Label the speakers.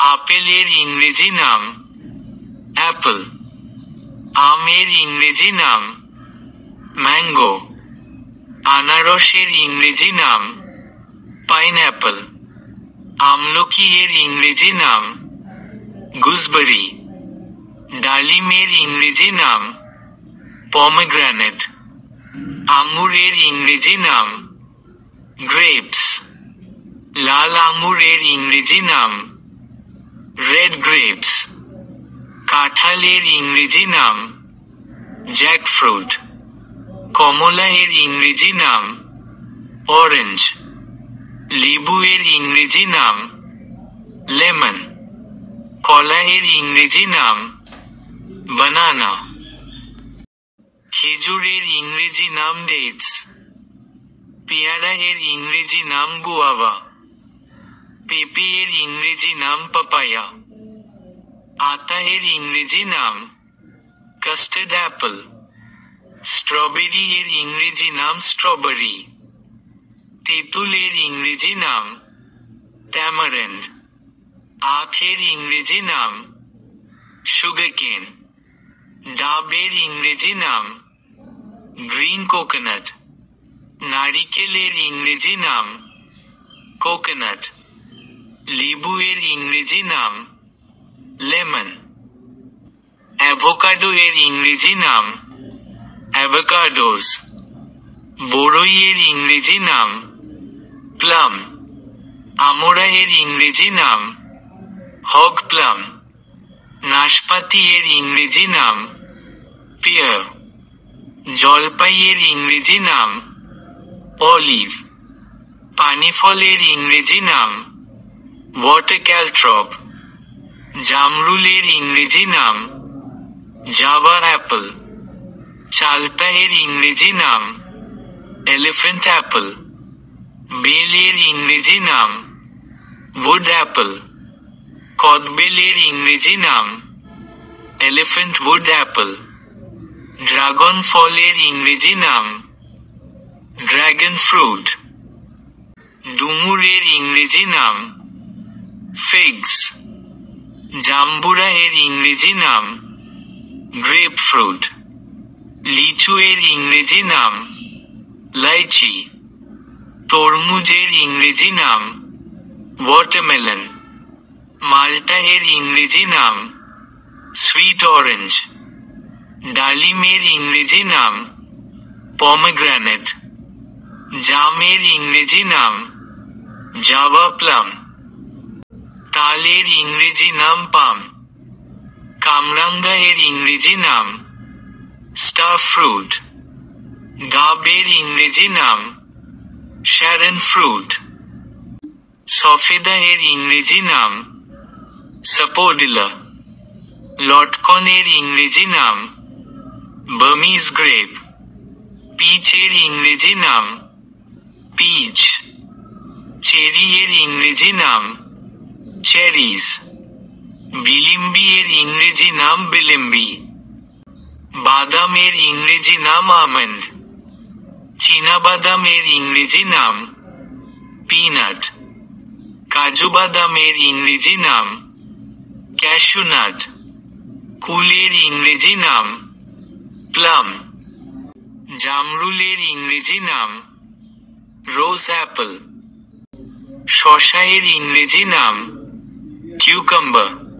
Speaker 1: আপেলের ইংরেজি নাম অ্যাপল। আমের ইংরেজি নাম ম্যাঙ্গো। আনারসের ইংরেজি নাম পাইনঅ্যাপল। আমলকি এর ইংরেজি নাম গুজবেরি। ডালিমের ইংরেজি নাম পমেগ্রানেট। আঙুরের ইংরেজি নাম গ্রেপস। লাল আঙুরের ইংরেজি নাম রেড গ্রেপস। কাঁঠালের ইংরেজি নাম জ্যাকফ্রুট। কমলা এর ইংরেজি নাম অরেঞ্জ। লেবু এর ইংরেজি নাম লেমন। কলা এর ইংরেজি নাম বানানা। খেজুরের ইংরেজি নাম ডেটস। পেয়ারা এর ইংরেজি নাম গুয়াভা। পেঁপে এর ইংরেজি নাম পাপায়া। আতা এর ইংরেজি নাম কাস্টার্ড অ্যাপল। স্ট্রবেরি এর ইংরেজি নাম স্ট্রবেরি। তেঁতুল এর ইংরেজি নাম ট্যামারেন্ড। আখের ইংরেজি নাম সুগারকেন। ডাবের ইংরেজি নাম গ্রিন কোকোনাট। নারিকেলের ইংরেজি নাম কোকোনাট। লেবু এর ইংরেজি নাম লেমন। অ্যাভোকাডো এর ইংরেজি নাম অ্যাভোকাডোস। বড়ই এর ইংরেজি নাম প্লাম। আমড়া এর ইংরেজি নাম হগ প্লাম। নাশপাতি এর ইংরেজি নাম পিয়ার। জলপাই এর ইংরেজি নাম অলিভ। পানিফলের ইংরেজি নাম ওয়াটার-ক্যালট্রপ। জামরুলের ইংরেজি নাম জাভা অ্যাপল। চালতা এর ইংরেজি নাম এলিফ্যান্ট অ্যাপল। বেলের ইংরেজি নাম উড অ্যাপল। কদবেলের ইংরেজি নাম এলিফ্যান্ট উড অ্যাপল। ড্রাগন ফলের ইংরেজি নাম ড্রাগন ফ্রুট। ডুমুরের ইংরেজি নাম ফিগস। জাম্বুরা এর ইংরেজি নাম গ্রেপ ফ্রুট। লিচু এর ইংরেজি নাম লাইচি। তরমুজের ইংরেজি নাম ওয়াটারমেলন। মাল্টা এর ইংরেজি নাম সুইট অরেঞ্জ। ডালিমের ইংরেজি নাম পমেগ্রানেট। জামের ইংরেজি নাম জাভা প্লাম। তালের ইংরেজি নাম পাম। কামরাঙ্গা এর ইংরেজি নাম স্টার ফ্রুট। ডাবের ইংরেজি নাম শ্যারন ফ্রুট। সফেদা এর ইংরেজি নাম সাপোডিলা। লটকন এর ইংরেজি নাম বার্মিজ গ্রেপ। পিচ এর ইংরেজি নাম পিচ। চেরি এর ইংরেজি নাম চেরিজ। বিলিম্বি এর ইংরেজি নাম বিলিম্বি। বাদাম এর ইংরেজি নাম আমন্ড। চীনাবাদাম এর ইংরেজি নাম পিনাট। কাজু বাদাম এর ইংরেজি নাম ক্যাশু-নাট। কুলের ইংরেজি নাম প্লাম। জামরুলের ইংরেজি নাম রোজ অ্যাপল। শসা এর ইংরেজি নাম কিউকাম্বার।